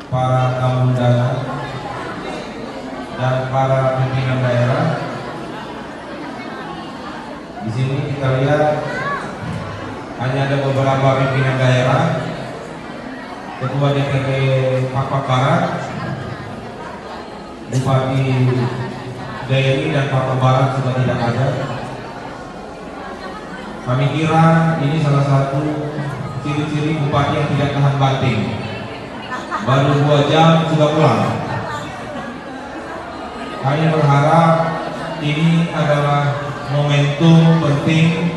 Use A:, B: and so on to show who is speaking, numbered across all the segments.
A: para tamu undangan dan para pimpinan daerah. Di sini kita lihat hanya ada beberapa pimpinan daerah, Ketua DPD Papak Barat, Bupati Dairi dan Papua Barat sudah tidak ada. Kami kira ini salah satu ciri-ciri bupati yang tidak tahan banting. Baru 2 jam sudah pulang. Kami berharap ini adalah momentum penting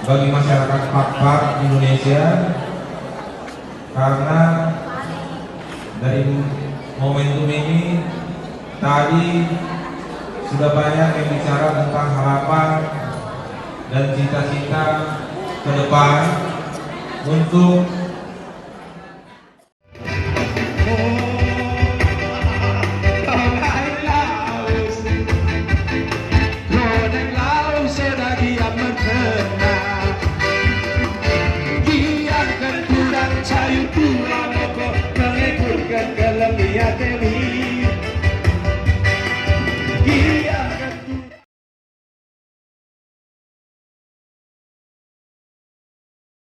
A: bagi masyarakat Papua Indonesia, karena dari momentum ini tadi sudah banyak yang bicara tentang harapan dan cita-cita ke depan untuk